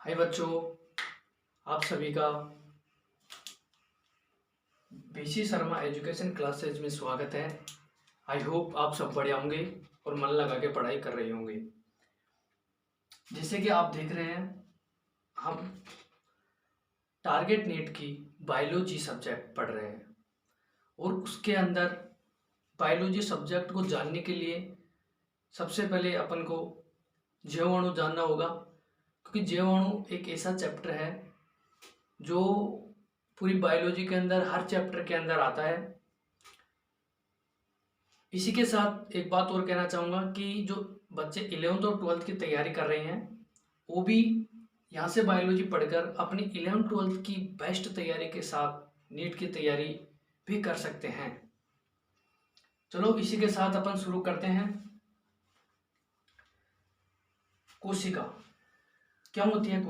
हाय बच्चों, आप सभी का बीसी शर्मा एजुकेशन क्लासेज में स्वागत है। आई होप आप सब बढ़िया होंगे और मन लगा के पढ़ाई कर रहे होंगे। जैसे कि आप देख रहे हैं, हम टारगेट नीट की बायोलॉजी सब्जेक्ट पढ़ रहे हैं और उसके अंदर बायोलॉजी सब्जेक्ट को जानने के लिए सबसे पहले अपन को जीवाणु जानना होगा, क्योंकि जीवाणु एक ऐसा चैप्टर है जो पूरी बायोलॉजी के अंदर हर चैप्टर के अंदर आता है। इसी के साथ एक बात और कहना चाहूँगा कि जो बच्चे 11th और 12th की तैयारी कर रहे हैं वो भी यहाँ से बायोलॉजी पढ़कर अपनी 11th 12th की बेस्ट तैयारी के साथ नीट की तैयारी भी कर सकते हैं। चलो इसी के साथ अपन शुरू करते हैं। कोशिका क्या होती है?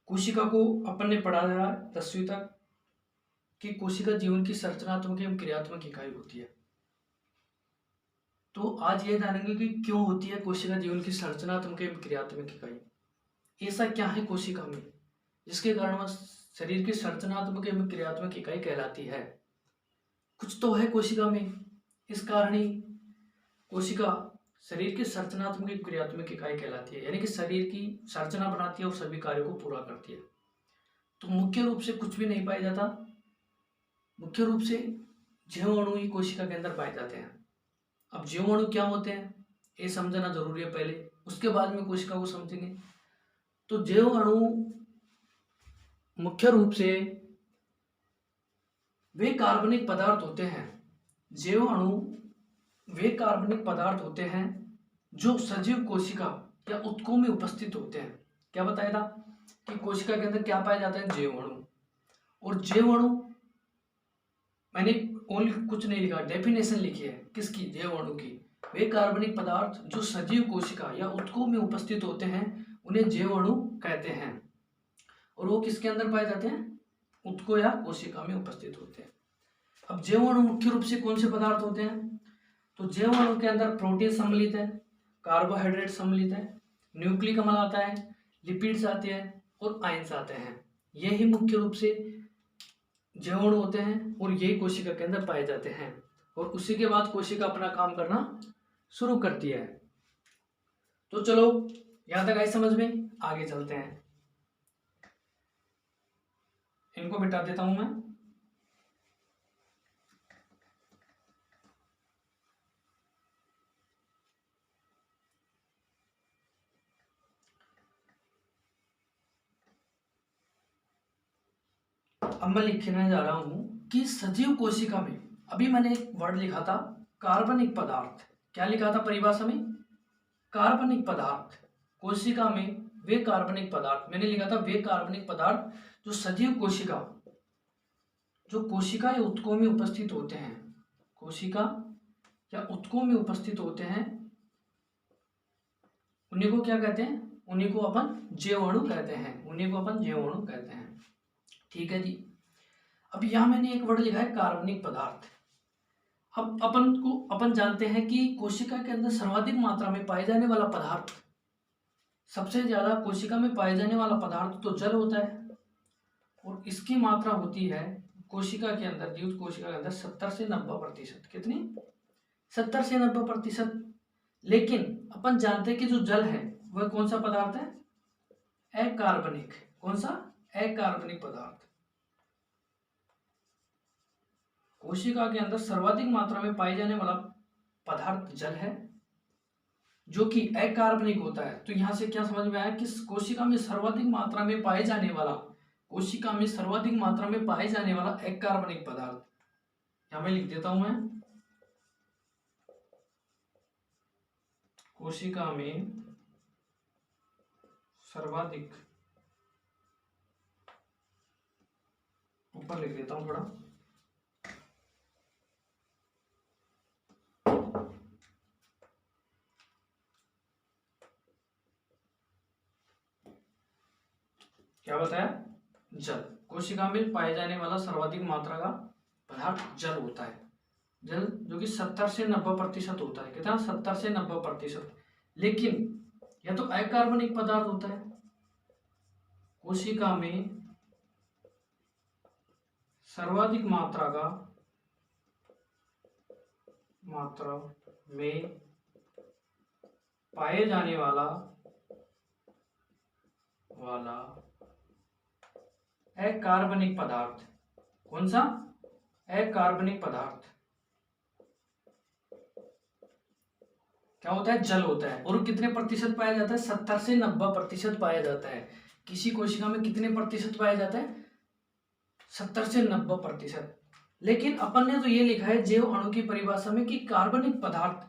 कोशिका को अपन ने पढ़ा है 10वीं तक कि कोशिका जीवन की संरचनात्मक एवं क्रियात्मक इकाई होती है। तो आज ये जानेंगे कि क्यों होती है कोशिका जीवन की संरचनात्मक एवं क्रियात्मक इकाई। ऐसा क्या है कोशिका में जिसके कारण वह शरीर की संरचनात्मक एवं क्रियात्मक इकाई कहलाती है? कुछ तो है कोशिका में, इस कारण ही कोशिका शरीर की संरचनात्मक एवं क्रियात्मक इकाई कहलाती है, यानी कि शरीर की संरचना बनाती है और सभी कार्यों को पूरा करती है। तो मुख्य रूप से कुछ भी नहीं पाया जाता, मुख्य रूप से जीवाणु ही कोशिका के अंदर पाए जाते हैं। अब जीवाणु क्या होते हैं ये समझना जरूरी है पहले, उसके बाद में कोशिका को समझेंगे। तो जीवाणु मुख्य रूप से वे कार्बनिक पदार्थ होते हैं। जीवाणु वे कार्बनिक पदार्थ होते हैं जो सजीव कोशिका या ऊतकों में उपस्थित होते हैं। क्या बताया था कि कोशिका के अंदर क्या पाया जाता है? जीवाणु। और जीवाणु मैंने ओनली कुछ नहीं लिखा, डेफिनेशन लिखी है किसकी? जीवाणु की। वे कार्बनिक पदार्थ जो सजीव कोशिका या ऊतकों में उपस्थित होते हैं उन्हें जीवाणु कहते हैं। और वो किसके अंदर पाए जाते हैं? ऊतकों या कोशिका में उपस्थित होते हैं। अब जीवाणु मुख्य रूप से कौन से पदार्थ होते हैं? तो जीवाणु के अंदर प्रोटीन सम्मिलित है, कार्बोहाइड्रेट सम्मिलित है, न्यूक्लिक अम्ल आता है, लिपिड्स आते हैं और आयंस आते हैं। यही मुख्य रूप से जीवाणु होते हैं और यही कोशिका के अंदर पाए जाते हैं। और उसी के बाद कोशिका अपना काम करना शुरू करती है। तो चलो यहां तक आई समझ में, आगे चलते हैं। इनको मिटा देता हूं मैं। अब मैं लिखने जा रहा हूं कि सजीव कोशिका में, अभी मैंने एक वर्ड लिखा था कार्बनिक पदार्थ। क्या लिखा था परिभाषा में? कार्बनिक पदार्थ। कोशिका में वे कार्बनिक पदार्थ, मैंने लिखा था वे कार्बनिक पदार्थ जो सजीव कोशिका, जो कोशिका या ऊतकों में उपस्थित होते हैं, कोशिका या ऊतकों में उपस्थित होते हैं, उन्हीं को क्या कहते हैं? उन्हीं को अपन जीवाणु कहते हैं, उन्हीं को अपन जीवाणु कहते हैं। ठीक है जी। अब यहां मैंने एक वर्ड लिखा है कार्बनिक पदार्थ। अब अपन जानते हैं कि कोशिका के अंदर सर्वाधिक मात्रा में पाए जाने वाला पदार्थ, सबसे ज्यादा कोशिका में पाए जाने वाला पदार्थ तो जल होता है और इसकी मात्रा होती है कोशिका के अंदर, जीवित कोशिका के अंदर 70 से 90%। कितनी? 70 से 90%। लेकिन अपन जानते हैं कि जो जल है वह कौन सा पदार्थ है? अकार्बनिक। कौन सा? अकार्बनिक पदार्थ। कोशिका के अंदर सर्वाधिक मात्रा में पाए जाने वाला पदार्थ जल है जो कि अकार्बनिक होता है। तो यहां से क्या समझ में आया कि कोशिका में सर्वाधिक मात्रा में पाए जाने वाला, कोशिका में सर्वाधिक मात्रा में पाए जाने वाला अकार्बनिक पदार्थ, यहां मैं लिख देता हूं मैं, कोशिका में सर्वाधिक, ऊपर लिख देता हूं थोड़ा, क्या बताया? जल। कोशिका में पाए जाने वाला सर्वाधिक मात्रा का पदार्थ जल होता है। जल जो कि 70 से 90% होता है। कितना? 70 से 90%। लेकिन या तो अकार्बनिक पदार्थ होता है, कोशिका में सर्वाधिक मात्रा में पाए जाने वाला अकार्बनिक पदार्थ। कौन सा? अकार्बनिक पदार्थ क्या होता है? जल होता है। और कितने प्रतिशत पाया जाता है? 70 से 90% पाया जाता है। किसी कोशिका में कितने प्रतिशत पाया जाता है? 70 से 90%। लेकिन अपन ने तो ये लिखा है जैव अणु की परिभाषा में कि कार्बनिक पदार्थ,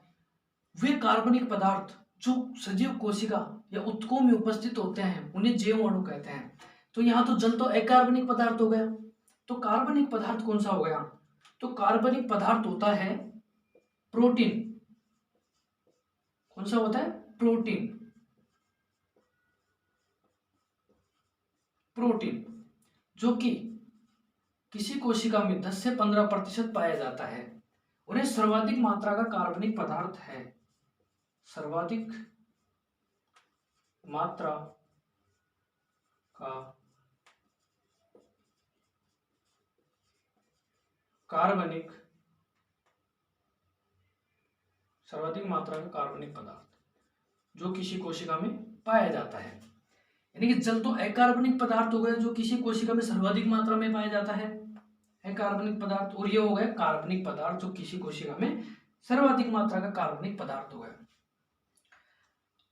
वे कार्बनिक पदार्थ जो सजीव कोशिका या ऊतकों में उपस्थित होते हैं उन्हें जैव अणु कहते हैं। तो यहाँ तो जल तो अकार्बनिक पदार्थ हो गया, तो कार्बनिक पदार्थ कौन सा हो गया? तो कार्बनिक पदार्थ होता है प्रोटीन। कौन सा होता है? प्रोटीन। प्रोटीन जो कि किसी कोशिका में 10 से 15% पाया जाता है, उन्हें सर्वाधिक मात्रा का कार्बनिक पदार्थ है। सर्वाधिक मात्रा का कार्बनिक पदार्थ जो किसी कोशिका में पाया जाता है। यानी कि जल तो अकार्बनिक पदार्थ हो गया जो किसी कोशिका में सर्वाधिक मात्रा में पाया जाता है, अकार्बनिक पदार्थ, और ये हो गया कार्बनिक पदार्थ जो किसी कोशिका में सर्वाधिक मात्रा का कार्बनिक पदार्थ हो गया।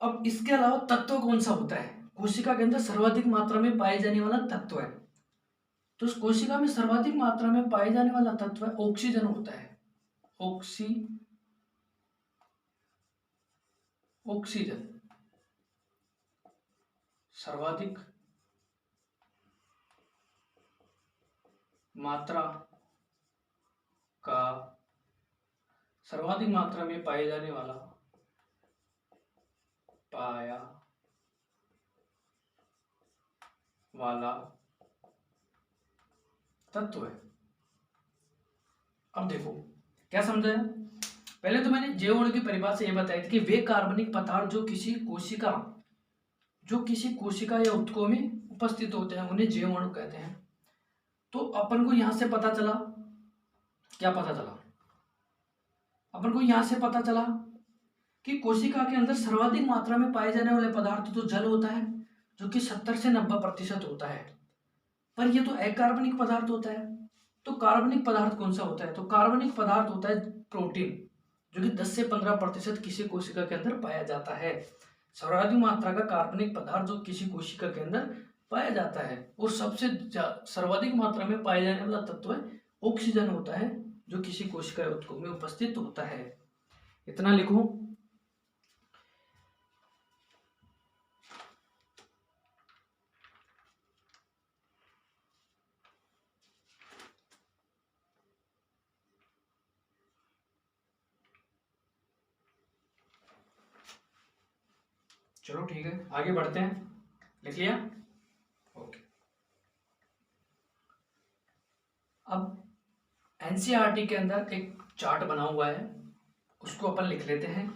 अब इसके अलावा तत्व कौन सा होता है? कोशिका के अंदर सर्वाधिक मात्रा में पाए जाने वाला तत्व है, तो उस कोशिका में सर्वाधिक मात्रा में पाए जाने वाला तत्व है ऑक्सीजन होता है। ऑक्सीजन सर्वाधिक मात्रा में पाए जाने वाला तत्व है। अब देखो क्या समझा है? पहले तो मैंने जैव अणु की परिभाषा ये बताई थी कि वे कार्बनिक पदार्थ जो किसी कोशिका या ऊतकों में उपस्थित होते हैं उन्हें जैव अणु कहते हैं। तो अपन को यहां से पता चला, क्या पता चला? अपन को यहां से पता चला कि कोशिका के अंदर सर्वाधिक मात्रा में पाए जाने वाले पदार्थ तो जल होता है जो कि 70 से 90% होता है, पर ये तो अकार्बनिक पदार्थ होता है। तो कार्बनिक पदार्थ कौन सा होता है? तो कार्बनिक पदार्थ होता है प्रोटीन जो कि 10 से 15% किसी कोशिका के अंदर पाया जाता है। सर्वाधिक मात्रा का कार्बनिक पदार्थ जो किसी कोशिका के अंदर पाया जाता है, और सबसे सर्वाधिक मात्रा में पाया जाने वाला तत्व है ऑक्सीजन होता है जो किसी कोशिका या ऊतकों में उपस्थित होता है। इतना लिखो। चलो ठीक है, आगे बढ़ते हैं। लिख लिया? ओके। अब एनसीईआरटी के अंदर एक चार्ट बना हुआ है, उसको अपन लिख लेते हैं।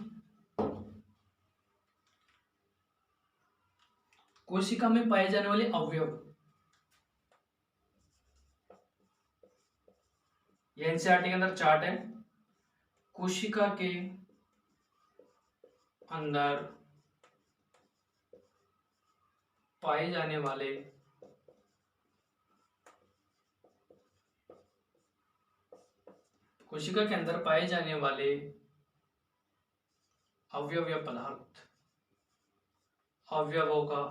कोशिका में पाए जाने वाले अवयव, ये एनसीईआरटी के अंदर चार्ट है। कोशिका के अंदर पाए जाने वाले अवयव या पदार्थ, अवयवों का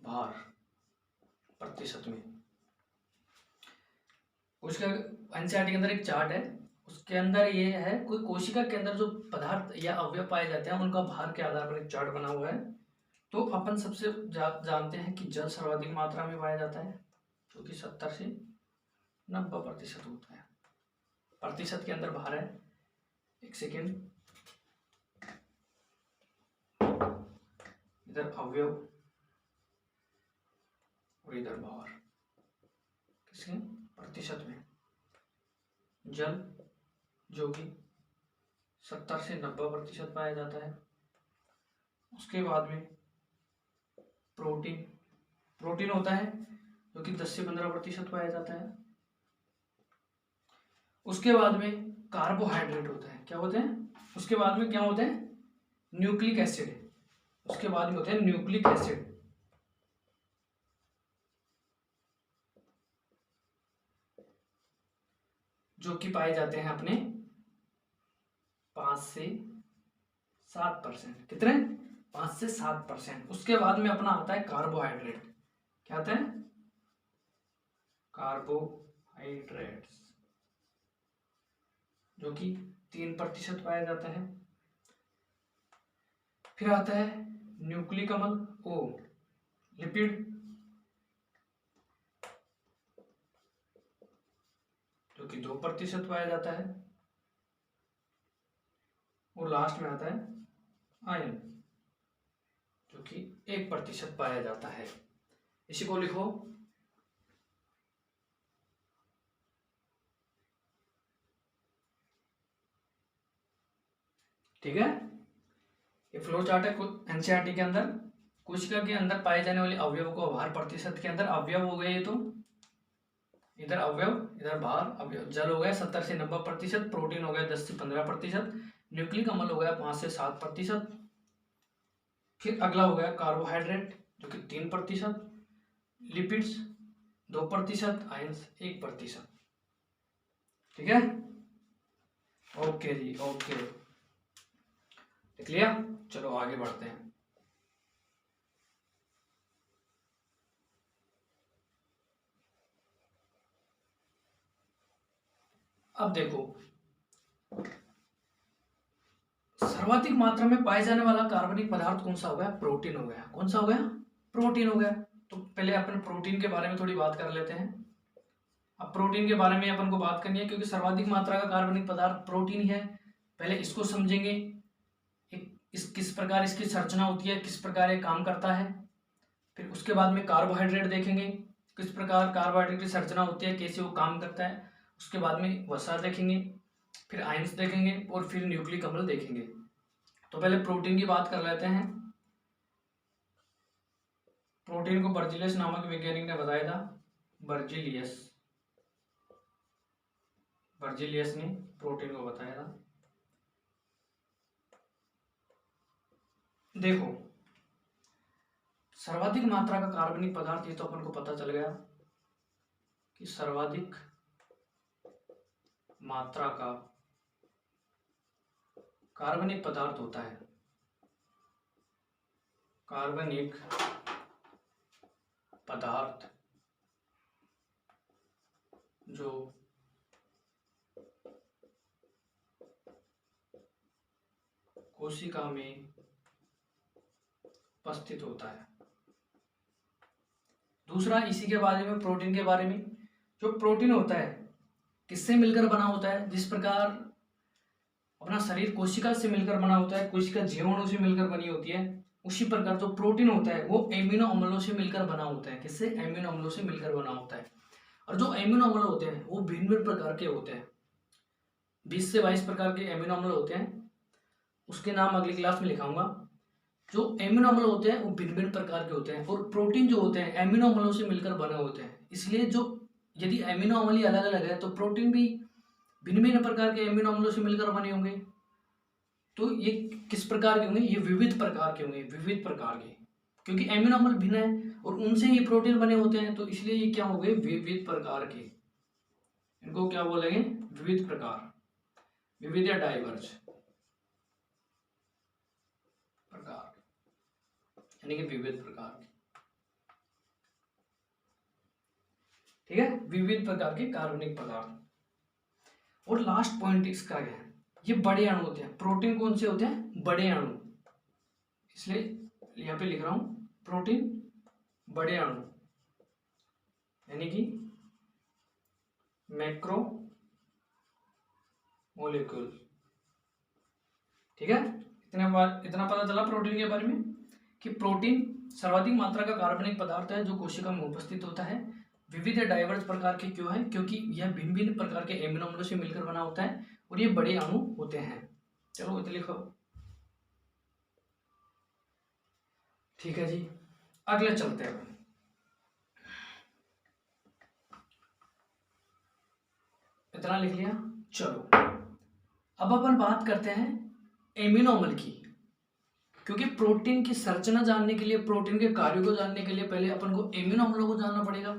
भार प्रतिशत में। उसका एनसीईआरटी के अंदर एक चार्ट है, उसके अंदर ये है कोई कोशिका के अंदर जो पदार्थ या अवयव पाए जाते हैं उनका भार के आधार पर एक चार्ट बना हुआ है। तो अपन सबसे जानते हैं कि जल सर्वाधिक मात्रा में पाया जाता है जो कि 70 से 90% होता है। प्रतिशत के अंदर भार है, एक सेकेंड, इधर अवयव और इधर भार, किसके? प्रतिशत में। जल जो कि 70 से 90% पाया जाता है, उसके बाद में प्रोटीन, प्रोटीन होता है जो कि 10 से 15% पाया जाता है। उसके बाद में कार्बोहाइड्रेट होता है, क्या होते हैं, उसके बाद में क्या होते हैं, न्यूक्लिक एसिड, उसके बाद में होते हैं न्यूक्लिक एसिड, जो कि पाए जाते हैं अपने 5 से 7%, कितने, 5 से 7%। उसके बाद में अपना आता है कार्बोहाइड्रेट, क्या आता है, कार्बोहाइड्रेट्स, जो कि 3% पाया जाता है। फिर आता है न्यूक्लिक अम्ल, ओ लिपिड, जो कि 2% पाया जाता है। और लास्ट में आता है आयन, जो कि 1% पाया जाता है। इसी को लिखो, ठीक है। ये फ्लो चार्ट है एनसीईआरटी के अंदर। कोशिका के अंदर पाए जाने वाले अवयव को आहार प्रतिशत के अंदर अवयव हो गए, ये तो इधर अवयव इधर बाहर अवयव। जल हो गया 70 से 90%, प्रोटीन हो गया 10 से 15%, न्यूक्लिक अम्ल हो गया 5 से 7%, फिर अगला हो गया कार्बोहाइड्रेट जो कि 3%, लिपिड्स 2%, आयंस 1%। ठीक है, ओके जी, ओके, देख लिया। चलो आगे बढ़ते हैं। अब देखो, सर्वाधिक मात्रा में पाए जाने वाला कार्बनिक पदार्थ कौन सा हो गया, प्रोटीन हो गया। कौन सा हो गया, प्रोटीन हो गया। तो पहले अपन प्रोटीन के बारे में थोड़ी बात कर लेते हैं। अब प्रोटीन के बारे में अपन को बात करनी है, क्योंकि सर्वाधिक मात्रा का कार्बनिक पदार्थ प्रोटीन ही है। पहले इसको समझेंगे, किस प्रकार इसकी संरचना होती है, किस प्रकार ये काम करता है। फिर उसके बाद में कार्बोहाइड्रेट देखेंगे, किस प्रकार कार्बोहाइड्रेट की संरचना होती है, कैसे वो काम करता है। उसके बाद में वसा देखेंगे, फिर आयंस देखेंगे, और फिर न्यूक्लिक अम्ल देखेंगे। तो पहले प्रोटीन की बात कर लेते हैं। प्रोटीन को बर्जिलियस नामक वैज्ञानिक ने बताया था, बर्जिलियस ने प्रोटीन को बताया था। देखो, सर्वाधिक मात्रा का कार्बनिक पदार्थ, ये तो अपन को पता चल गया कि सर्वाधिक मात्रा का कार्बनिक पदार्थ होता है कार्बनिक पदार्थ जो कोशिका में उपस्थित होता है। दूसरा, इसी के बारे में, प्रोटीन के बारे में, जो प्रोटीन होता है किससे मिलकर बना होता है। जिस प्रकार अपना शरीर कोशिका से मिलकर बना होता है, कोशिका जीवाणु से मिलकर बनी होती है, उसी प्रकार जो प्रोटीन होता है वो एमिनो अम्लों से मिलकर बना होता है। किससे, एमिनो अम्लों से मिलकर बना होता है। और जो एमिनो अम्ल होते हैं वो भिन्न भिन्न प्रकार के होते हैं, 20 से 22 प्रकार के एमिनो अम्ल होते हैं। उसके नाम अगली क्लास में लिखाऊंगा। जो एमिनो अम्ल होते हैं वो भिन्न भिन्न प्रकार के होते हैं, और प्रोटीन जो होते हैं एमिनो अम्लों से मिलकर बने होते हैं। इसलिए जो यदि एमिनो अम्ल ही अलग अलग है तो प्रोटीन भी भिन्न भिन्न प्रकार के एमिनो अम्लों से मिलकर बने होंगे। तो ये किस प्रकार के होंगे, ये विविध प्रकार के होंगे, विविध प्रकार के, क्योंकि एमिनो अम्ल भिन्न है और उनसे ही प्रोटीन बने होते हैं। तो इसलिए ये क्या हो गए, विविध प्रकार के। इनको क्या बोलेंगे, विविध प्रकार, विविध या डाइवर्ज प्रकार, यानी कि विविध प्रकार के। ठीक है, विविध प्रकार के कार्बनिक पदार्थ। और लास्ट पॉइंट इसका क्या है, ये बड़े अणु होते हैं। प्रोटीन कौन से होते हैं, बड़े अणु, इसलिए यहां पे लिख रहा हूं प्रोटीन बड़े अणु, यानी कि मैक्रो मोलिक्यूल। ठीक है, इतना पता चला प्रोटीन के बारे में कि प्रोटीन सर्वाधिक मात्रा का कार्बनिक पदार्थ है जो कोशिका में उपस्थित होता है। विविध या डाइवर्स प्रकार के क्यों है, क्योंकि यह भिन्न भिन्न प्रकार के एमिनो अम्लों से मिलकर बना होता है और ये बड़े अणु होते हैं। चलो इधर लिखो। ठीक है जी, अगले चलते हैं। इतना लिख लिया। चलो अब अपन बात करते हैं एमिनो अम्ल की, क्योंकि प्रोटीन की संरचना जानने के लिए, प्रोटीन के कार्यों को जानने के लिए पहले अपन को एमिनो अम्लों को जानना पड़ेगा।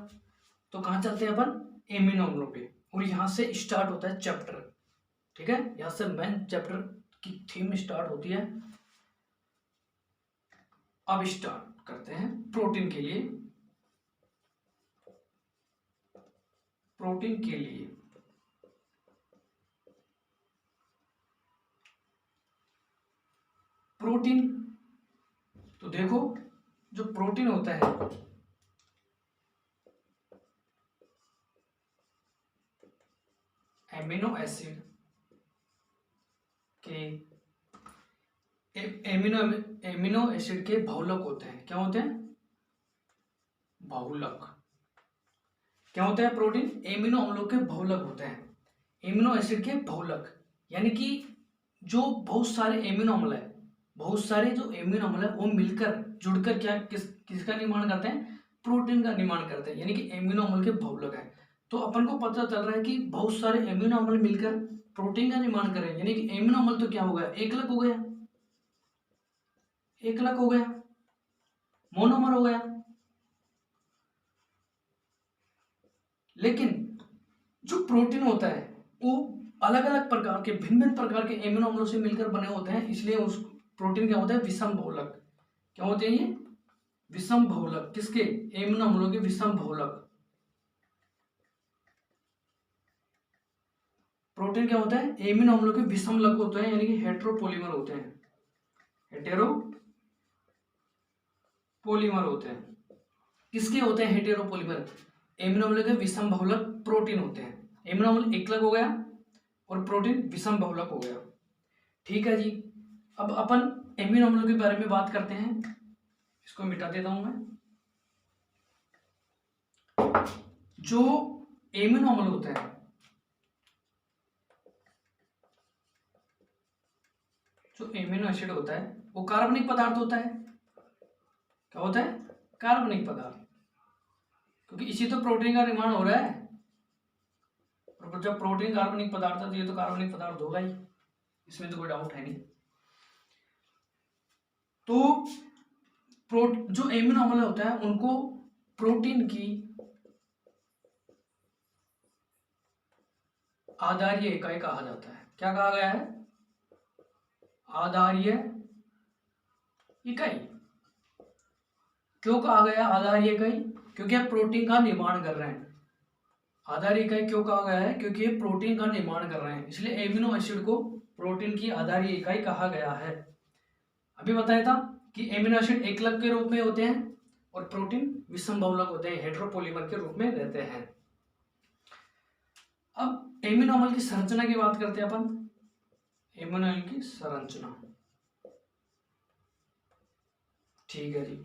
तो कहाँ चलते हैं अपन? एमिनो अम्लों पे। और यहाँ से स्टार्ट होता है चैप्टर। ठीक है, यहाँ से मेन चैप्टर की थीम स्टार्ट होती है। अब स्टार्ट करते हैं प्रोटीन के लिए। प्रोटीन के लिए प्रोटीन, तो देखो जो प्रोटीन होता है एमिनो एसिड के एमिनो एसिड के बहुलक होते हैं। क्या होते हैं? बहुलक। क्या होता है? प्रोटीन एमिनो अम्लों के बहुलक होते हैं। एमिनो एसिड के बहुलक यानी कि जो बहुत सारे एमिनो अम्ल है, बहुत सारे जो एमिनो अम्ल है वो मिलकर जुड़कर क्या किसका निर्माण करते हैं? प्रोटीन का निर्माण करते हैं, यानी कि एमिनो अम्ल के बहुलक है। तो अपन को पता चल रहा है कि बहुत सारे एमिनो अम्ल मिलकर प्रोटीन का निर्माण करें, यानी कि एमिनो अम्ल तो क्या हो गया? एकलक हो गया, एकलक हो गया, मोनोमर हो गया। लेकिन जो प्रोटीन होता है वो अलग अलग प्रकार के, भिन्न भिन्न प्रकार के एमिनो अम्लों से मिलकर बने होते हैं, इसलिए उस प्रोटीन क्या होता है? विषम बहुलक। क्या होते हैं ये? विषम बहुलक। किसके? एमिनो अम्लों के विषम बहुलक। प्रोटीन क्या होता है? एमिनो अम्लों के विषम लक होते हैं, यानी कि हेटेरोपॉलीमर होते हैं। हेटेरोपॉलीमर होते हैं। किसके होते हैं हेटेरोपॉलीमर? एमिनो अम्लों के विषम बहुलक प्रोटीन होते हैं। एमिनो अम्ल एकलक हो गया और प्रोटीन विषम बहुलक हो गया। ठीक है जी, अब अपन एमिनो अम्लों के बारे में बात करते हैं। इसको मिटा देता हूं मैं। जो एमिनो अम्ल होता है, जो एमिनो एसिड होता है वो कार्बनिक पदार्थ होता है। क्या होता है? कार्बनिक पदार्थ, क्योंकि इसी तो प्रोटीन का निर्माण हो रहा है। और जब प्रोटीन कार्बनिक पदार्थ है तो ये तो कार्बनिक पदार्थ होगा ही, इसमें तो कोई डाउट है नहीं। तो जो एमिनो अम्ल होता है उनको प्रोटीन की आधारीय इकाई कहा जाता है। क्या कहा गया है? आधारीय इकाई। क्यों कहा गया आधारीय इकाई? क्योंकि आप प्रोटीन का निर्माण कर रहे हैं। आधारीय इकाई क्यों कहा गया है? क्योंकि ये प्रोटीन का निर्माण कर रहे हैं, इसलिए एमिनो एसिड को प्रोटीन की आधारीय इकाई कहा गया है। अभी बताया था कि एमिनो एसिड एकलक के रूप में होते हैं और प्रोटीन विषम बहुलक होते हैं, हेटेरोपॉलीमर के रूप में रहते हैं। अब एमिनो अम्ल की संरचना की बात करते हैं अपन। एमिनो अम्ल की संरचना, ठीक है जी।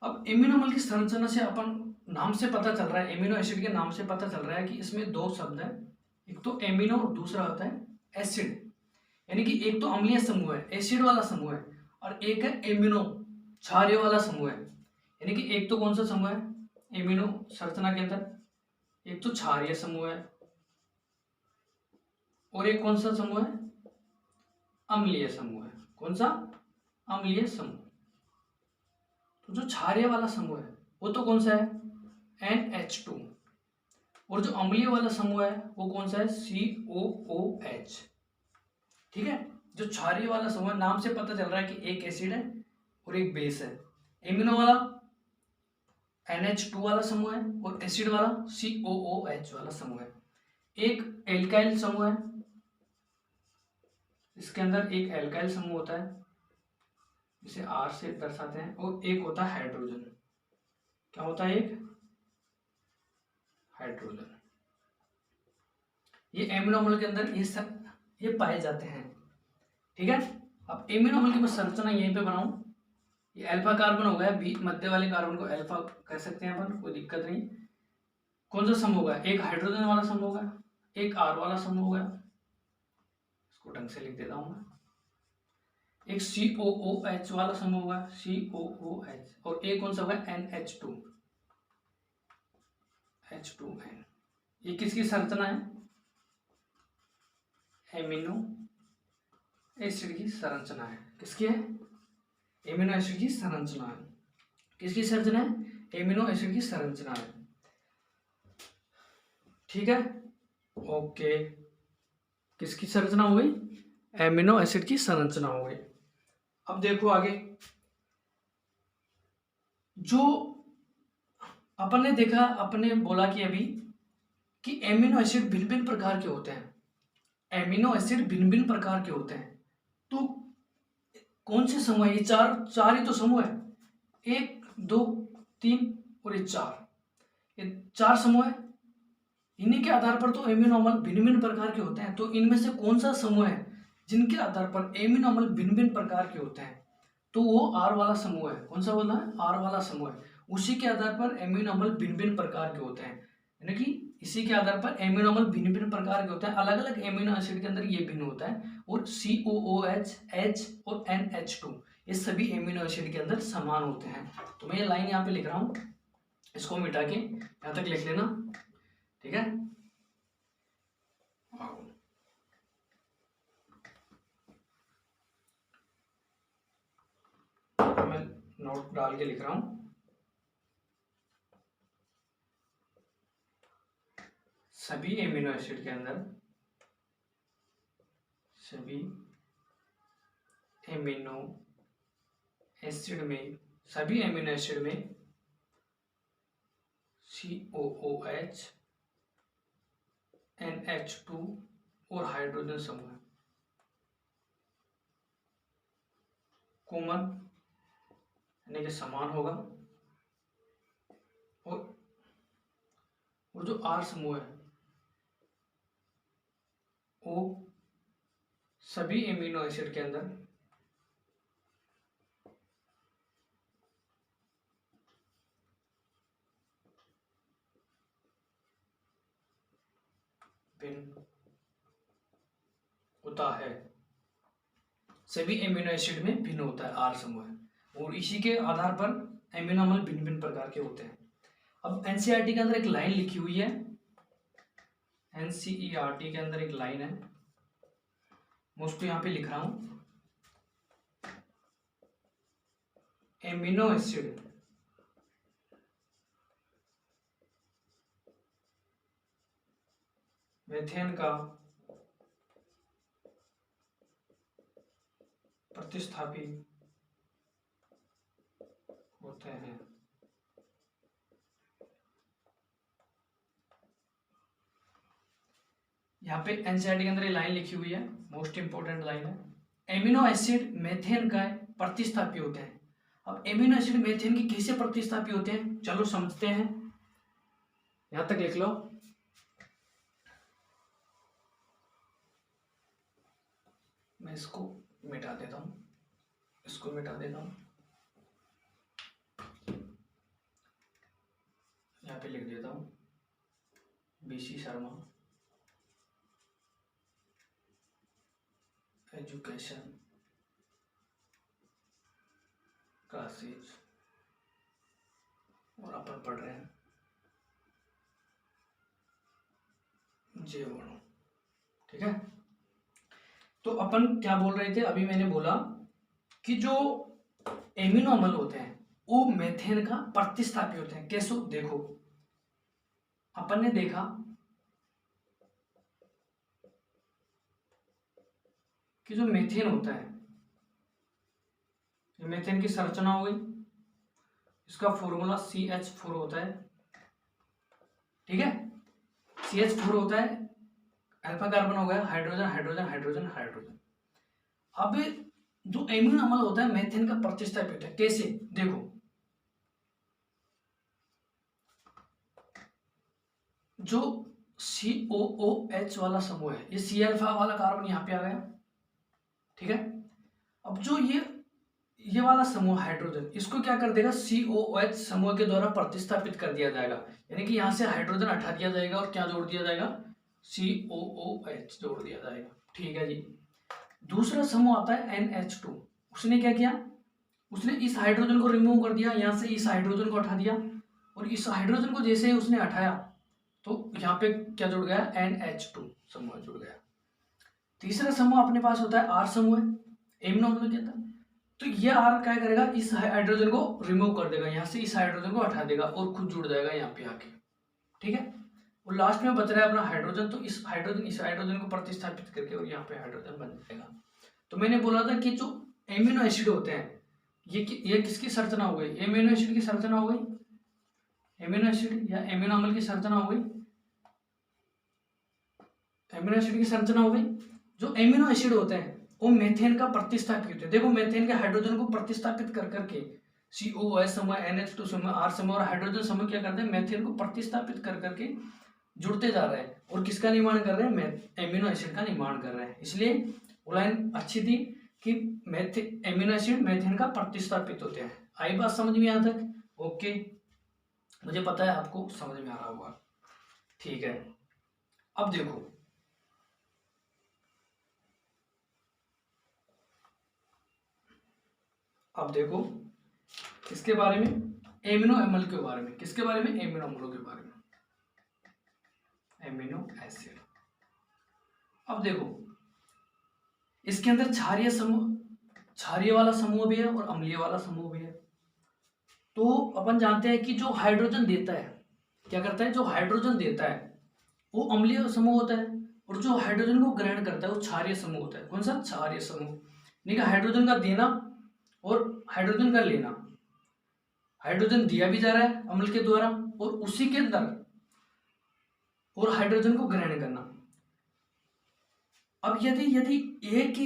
अब एमिनो अम्ल की संरचना से अपन नाम से पता चल रहा है, एमिनो एसिड के नाम से पता चल रहा है कि इसमें दो शब्द है, एक तो एमिनो और दूसरा होता है एसिड। यानी कि एक तो अम्लीय समूह है, एसिड वाला समूह है, और एक है एमिनो, क्षारीय वाला समूह है। यानी कि एक तो कौन सा समूह है एमिनो संरचना के अंदर? एक तो क्षारीय समूह है और एक कौन सा समूह है? अम्लीय समूह है। कौन सा? अम्लीय समूह। तो जो क्षारीय वाला समूह है वो तो कौन सा है? NH2। और जो अम्लीय वाला समूह है वो कौन सा है? COOH। ठीक है, जो क्षारीय वाला समूह, नाम से पता चल रहा है कि एक एसिड है और एक बेस है। एमिनो वाला NH2 वाला समूह है और एसिड वाला COOH वाला समूह है। एक एल्काइल समूह है, इसके अंदर एक एल्काइल समूह होता है जिसे R से दर्शाते हैं, और एक होता है हाइड्रोजन। क्या होता है? एक हाइड्रोजन। ये एमिनो अम्ल के अंदर ये पाए जाते हैं। ठीक है, अब एमिनो अम्ल की मैं संरचना यहीं पे बनाऊं। ये अल्फा कार्बन हो गया, बीच मध्य वाले कार्बन को अल्फा कह सकते हैं अपन, कोई दिक्कत नहीं। कौन सा समूह होगा? एक हाइड्रोजन वाला समूह होगा, एक R वाला समूह होगा। इसको ढंग से लिख देता हूं मैं। एक COOH वाला समूह होगा, COOH, और एक कौन सा होगा NH2, H2N। ये किसकी संरचना है? एमिनो एसिड की संरचना है। किसकी है? एमिनो एसिड की संरचना है। किसकी संरचना है? एमिनो एसिड की संरचना है। ठीक है, ओके। किसकी संरचना हो गई? एमिनो एसिड की संरचना हो गई। अब देखो आगे, जो अपन ने देखा, अपने बोला कि अभी कि एमिनो एसिड भिन्न भिन्न प्रकार के होते हैं। एमिनो एसिड भिन्न भिन्न प्रकार के होते हैं। तो कौन से समूह है? ये चार ही तो समूह है, 1 2 3 और ये 4, ये 4 समूह है। इन्हीं के आधार पर तो एमिनो अम्ल भिन्न भिन्न प्रकार के होते हैं। तो इनमें से कौन सा समूह है जिनके आधार पर एमिनो अम्ल भिन्न भिन्न प्रकार के होते हैं? तो वो आर वाला समूह है। कौन सा बोलना है? आर वाला समूह है। उसी के आधार पर एमिनो अम्ल भिन्न भिन्न प्रकार के होते हैं, यानी कि इसी के आधार पर एमिनो अम्ल भिन्न भिन्न प्रकार के होते हैं। अलग अलग एमिनो एसिड के अंदर ये भिन्न होता है। और COOH, H और NH2 ये सभी एमिनो एसिड के अंदर समान होते हैं। तो मैं ये लाइन यहाँ पे लिख रहा हूँ, इसको मिटा के यहाँ तक लिख लेना, ठीक है। मैं नोट डाल के लिख रहा हूं, सभी एमिनो एसिड के अंदर, सभी एमिनो एसिड में, सभी एमिनो एसिड में COOH, NH2 और हाइड्रोजन समूह कॉमन यानी कि समान होगा। और जो R समूह है वो सभी एमिनो एसिड के अंदर भिन्न होता है। सभी एमिनो एसिड में भिन्न होता है R समूह है, और इसी के आधार पर एमिनो अम्ल भिन्न भिन्न प्रकार के होते हैं। अब NCERT के अंदर एक लाइन लिखी हुई है, NCERT के अंदर एक लाइन है, मैं उसको यहाँ पे लिख रहा हूं, एमिनो एसिड मीथेन का प्रतिस्थापी होते हैं। यहाँ पे NCERT के अंदर ये लाइन लिखी हुई है, मोस्ट इंपोर्टेंट लाइन है, एमिनो एसिड मीथेन का प्रतिस्थापी होते हैं। अब एमिनो एसिड मीथेन की कैसे प्रतिस्थापी होते हैं, चलो समझते हैं। यहां तक लिख लो, मैं इसको मिटा देता हूं, इसको मिटा देता हूं, यहाँ पे लिख देता हूं BC शर्मा, एजुकेशन क्लासेज, और अपन पढ़ रहे हैं जीवाणु। ठीक है, तो अपन क्या बोल रहे थे? अभी मैंने बोला कि जो एमिनो अम्ल होते हैं वो मीथेन का प्रतिस्थापी होते हैं। कैसे? देखो, अपन ने देखा कि जो मीथेन होता है, ये मीथेन की संरचना हो गई, इसका फॉर्मूला CH4 होता है। ठीक है, CH4 होता है, अल्फा कार्बन हो गया, हाइड्रोजन हाइड्रोजन हाइड्रोजन हाइड्रोजन। अब जो एमिनो अम्ल होता है मीथेन का प्रतिस्थापी होता है। कैसे? देखो, जो COOH वाला समूह है, ये C अल्फा वाला कार्बन यहाँ पे आ गया। ठीक है, अब जो ये वाला समूह हाइड्रोजन, इसको क्या कर देगा? COOH समूह के द्वारा प्रतिस्थापित कर दिया जाएगा, यानी कि यहाँ से हाइड्रोजन हटा दिया जाएगा और क्या जोड़ दिया जाएगा? COOH जोड़ दिया जाएगा। ठीक है जी। दूसरा समूह आता है NH2, उसने क्या किया, उसने इस हाइड्रोजन को रिमूव कर दिया, यहाँ से इस हाइड्रोजन को हटा दिया, और इस हाइड्रोजन को जैसे ही उसने हटाया तो यहाँ पे क्या जुड़ गया, NH2 समूह जुड़ गया। तीसरा समूह अपने पास होता है R समूह, एमिनो अम्ल कहता है। तो ये R क्या करेगा, इस हाइड्रोजन को रिमूव कर देगा, यहाँ से इस हाइड्रोजन को हटा देगा और खुद जुड़ जाएगा यहाँ पे आके, ठीक है। और लास्ट में बच रहा है अपना हाइड्रोजन, तो इस हाइड्रोजन को प्रतिस्थापित करके और यहाँ पे हाइड्रोजन बन जाएगा। तो मैंने बोला था कि जो एमिनो एसिड होते हैं ये किसकी संरचना हो गई, एमिनो एसिड की संरचना हो गई, एमिनो एसिड या एमिनो अम्ल की संरचना हो गई, एमिनो एसिड की संरचना हो गई। जो एमिनो एसिड होते हैं वो मेथेन का प्रतिस्थापित होते हैं। देखो मेथेन के हाइड्रोजन को प्रतिस्थापित कर करके COOH समूह, NH2 समूह, R समूह और हाइड्रोजन समूह क्या करते हैं, मेथेन को प्रतिस्थापित कर करके जुड़ते जा रहे हैं और किसका निर्माण कर रहे हैं, एमिनो एसिड का निर्माण कर रहे हैं। इसलिए वो लाइन अच्छी थी कि एमिनो एसिड मेथेन का प्रतिस्थापित होते हैं। आई बात समझ में यहाँ तक? ओके, मुझे पता है आपको समझ में आ रहा होगा, ठीक है। अब देखो किसके बारे में, एमिनो अम्ल के बारे में। किसके बारे में, एमिनो अम्लों के बारे में, एमिनो एसिड। अब देखो इसके अंदर क्षारीय वाला समूह भी है और अम्लीय वाला समूह भी है। तो अपन जानते हैं कि जो हाइड्रोजन देता है क्या करता है, जो हाइड्रोजन देता है वो अम्लीय समूह होता है, और जो हाइड्रोजन को ग्रहण करता है वो क्षारीय समूह होता है। कौन सा, क्षारीय समूह। यानी कि हाइड्रोजन का देना और हाइड्रोजन का लेना, हाइड्रोजन दिया भी जा रहा है अम्ल के द्वारा और उसी के अंदर और हाइड्रोजन को ग्रहण करना। अब यदि एक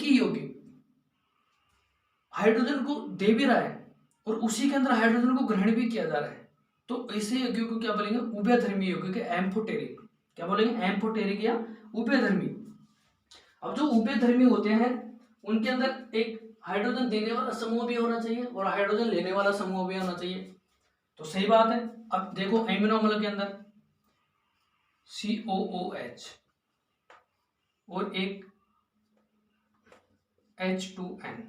ही यौगिक हाइड्रोजन को दे भी रहा है और उसी के अंदर हाइड्रोजन को ग्रहण भी किया जा रहा है, तो ऐसे यौगिक को क्या बोलेंगे, उभयधर्मी यौगिक, एम्फोटेरिक। क्या बोलेंगे, एम्फोटेरिक या उभयधर्मी। अब जो उभयधर्मी होते हैं उनके अंदर एक हाइड्रोजन देने वाला समूह भी होना चाहिए और हाइड्रोजन लेने वाला समूह भी होना चाहिए। तो सही बात है। अब देखो एमिनो अम्ल के अंदर COOH और एक H2N,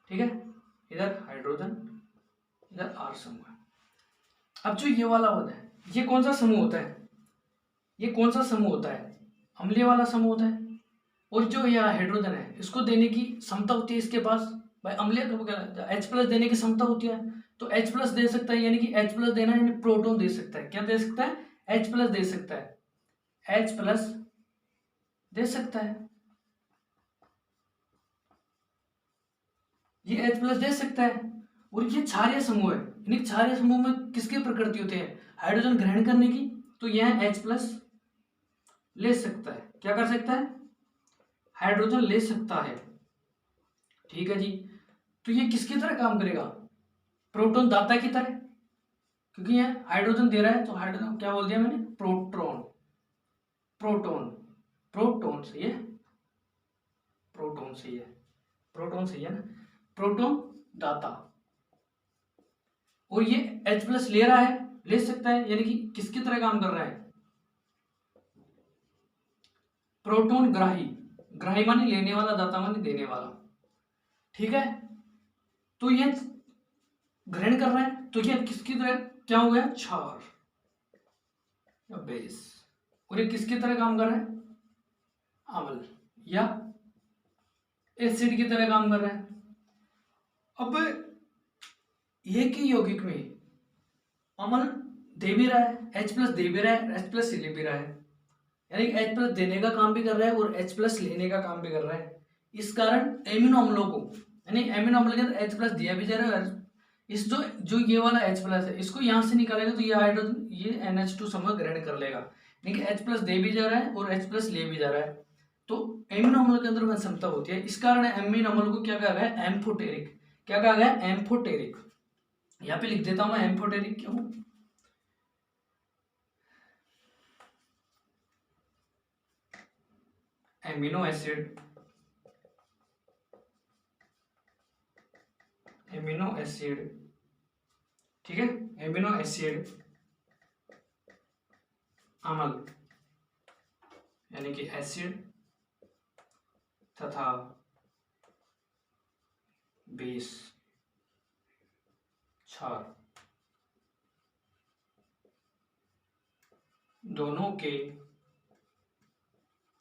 ठीक है, इधर हाइड्रोजन इधर R समूह है। अब जो ये वाला होता है ये कौन सा समूह होता है, ये कौन सा समूह होता है, अम्लीय वाला समूह होता है। और जो यह हाइड्रोजन है इसको देने की क्षमता होती है इसके पास, भाई अम्लीय H+ देने की क्षमता होती है, तो H+ दे सकता है, यानी कि H+ देना यानी प्रोटॉन दे सकता है। क्या दे सकता है, H+ दे सकता है, H+ दे सकता है, ये H+ दे सकता है। और ये क्षारीय समूह है, यानी क्षारीय समूह में किसकी प्रकृति होती है, हाइड्रोजन ग्रहण करने की, तो यह H+ ले सकता है। क्या कर सकता है, हाइड्रोजन ले सकता है, ठीक है जी। तो ये किसकी तरह काम करेगा, प्रोटॉन दाता की तरह, क्योंकि यह हाइड्रोजन दे रहा है। तो हाइड्रोजन क्या बोल दिया मैंने, प्रोटॉन, प्रोटॉन, प्रोटॉन सही है, प्रोटॉन सही है, प्रोटॉन सही है ना, प्रोटॉन दाता। और ये H+ ले रहा है, ले सकता है, यानी कि किसकी तरह काम कर रहा है, प्रोटॉन ग्राही, ग्राही माने लेने वाला, दाता माने देने वाला, ठीक है। तो ये ग्रहण कर रहा है, तो ये किसकी तरह क्या हो गया, क्षार या बेस। और ये किसकी तरह काम कर रहा है, अम्ल या एसिड की तरह काम कर रहा है। अब एक ही यौगिक में अम्ल दे भी रहा है, H+ दे भी रहा है, H+ ले भी रहा है, यानी H+ देने का काम भी कर रहा है और H+ लेने का काम भी कर रहा है। इस कारण एमिनो अम्लों को, यानी एमिनो अम्ल के अंदर H+ दिया भी जा रहा है, इस जो ये वाला H+ है इसको यहाँ से निकालेगा तो ये हाइड्रोजन ये NH2 समूह ग्रहण कर लेगा, यानी कि H+ दे भी जा रहा है और H+ ले भी जा रहा है। तो एमिनो अम्ल के अंदर वह क्षमता होती है। इस कारण एमिनो अम्ल को क्या कहा गया, एम्फोटेरिक। क्या कहा गया, एम्फोटेरिक। यहाँ पे लिख देता हूं मैं एम्फोटेरिक क्यों, एमिनो एसिड, एमिनो एसिड, ठीक है, एमिनो एसिड अम्ल, यानी कि एसिड तथा बेस क्षार दोनों के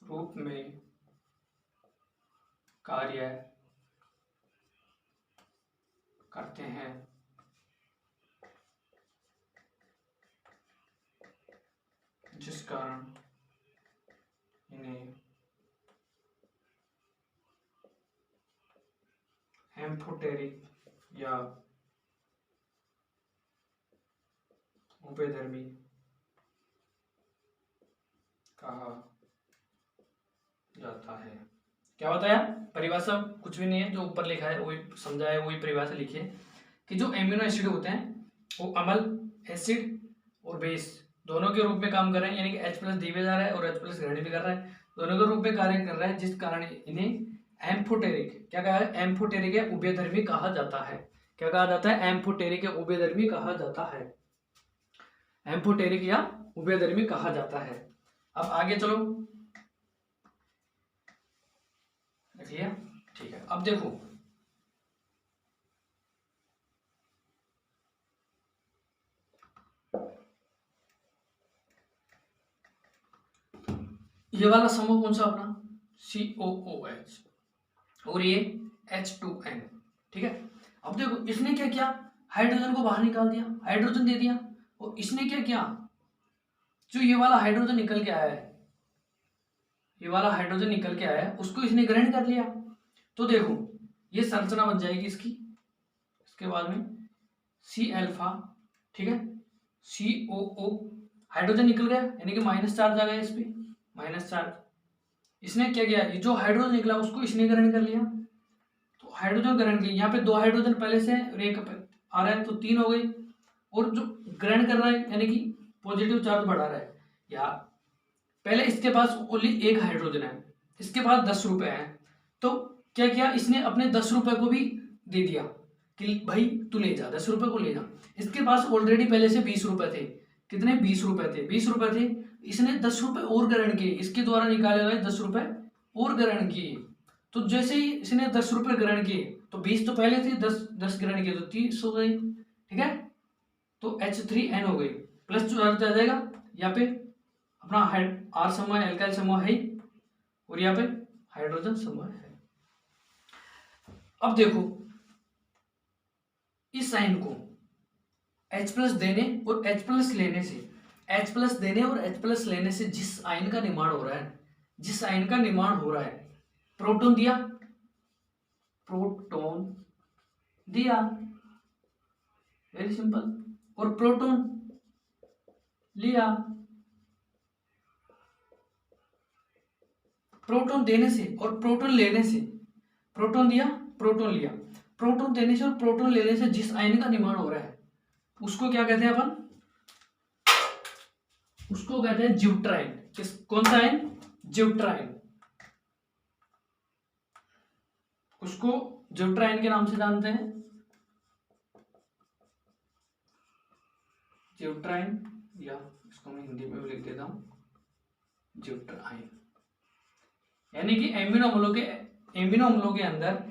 रूप में कार्य करते हैं। जिस कारण इन्हें एम्फोटेरिक या उभयधर्मी कहा जाता है। क्या बताया? परिभाषा कुछ भी नहीं है, जो ऊपर लिखा है वही समझा है, वही परिभाषा लिखी है कि जो एमिनो एसिड होते हैं वो अम्ल, एसिड और बेस दोनों के रूप में काम कर रहे हैं, यानी कि H+ दिया जा रहा है और H+ ग्रहण भी कर रहा है, दोनों के रूप में कार्य कर रहा है, जिस कारण इन्हें एम्फोटेरिक, क्या कहा है? एम्फोटेरिक या उभयधर्मी कहा जाता है। क्या कहा जाता है? एम्फोटेरिक या उभयधर्मी कहा जाता है। एम्फोटेरिक या उभयधर्मी कहा जाता है। अब आगे चलो, देखिए ठीक है। अब देखो ये वाला समूह कौन सा अपना COOH और ये H2N, ठीक है। अब देखो इसने क्या किया, हाइड्रोजन को बाहर निकाल दिया, हाइड्रोजन दे दिया, और इसने क्या किया, जो ये वाला हाइड्रोजन निकल के आया है, ये वाला हाइड्रोजन निकल के आया है, उसको इसने ग्रहण कर लिया। तो देखो ये संरचना बन जाएगी इसकी, इसके बाद में C-अल्फा, ठीक है, COO, हाइड्रोजन निकल गया यानी कि माइनस चार्ज आ गया इस पे, माइनस चार्ज। इसने क्या किया, ये जो हाइड्रोजन निकला उसको इसने ग्रहण कर लिया, तो हाइड्रोजन ग्रहण किया, यहाँ पे 2 हाइड्रोजन पहले से और एक आ रहा है तो 3 हो गई, और जो ग्रहण कर रहा है यानी कि पॉजिटिव चार्ज बढ़ा रहा है, या पहले इसके पास ओनली 1 हाइड्रोजन है, इसके पास 10 रुपए है, तो क्या किया इसने अपने 10 रुपए को भी दे दिया कि भाई तू ले जा, 10 रुपए को ले जा। इसके पास ऑलरेडी पहले से 20 रुपए थे, कितने 20 रुपए थे, 20 रुपए थे, इसने 10 रुपए और ग्रहण किए, इसके द्वारा निकाले गए 10 रुपए और ग्रहण किए। तो जैसे ही इसने 10 रुपए ग्रहण किए तो 20 तो पहले थे, 10 ग्रहण किए तो 30 हो गई, ठीक है। तो H3N हो गई, प्लस जो आ जाएगा यहाँ पे अपना R समूह है, एल्काइल समूह है, और यहाँ पे हाइड्रोजन समूह है। अब देखो इस साइन को H+ देने और H+ लेने से, H+ देने और H+ लेने से जिस आयन का निर्माण हो रहा है, जिस आयन का निर्माण हो रहा है, प्रोटॉन दिया, प्रोटॉन दिया, वेरी सिंपल, और प्रोटॉन लिया, प्रोटॉन देने से और प्रोटॉन लेने से, प्रोटॉन दिया, प्रोटॉन लिया, प्रोटॉन देने से और प्रोटॉन लेने से जिस आयन का निर्माण हो रहा है उसको क्या कहते हैं अपन, उसको कहते हैं ज्यूट्राइन। किस, कौन सा आयन, ज्यूट्राइन, उसको ज्यूट्राइन के नाम से जानते हैं, ज्यूट्राइन, या इसको मैं हिंदी में भी लिख देता हूं ज्यूट्राइन, यानी कि एमिनो अम्लों के अंदर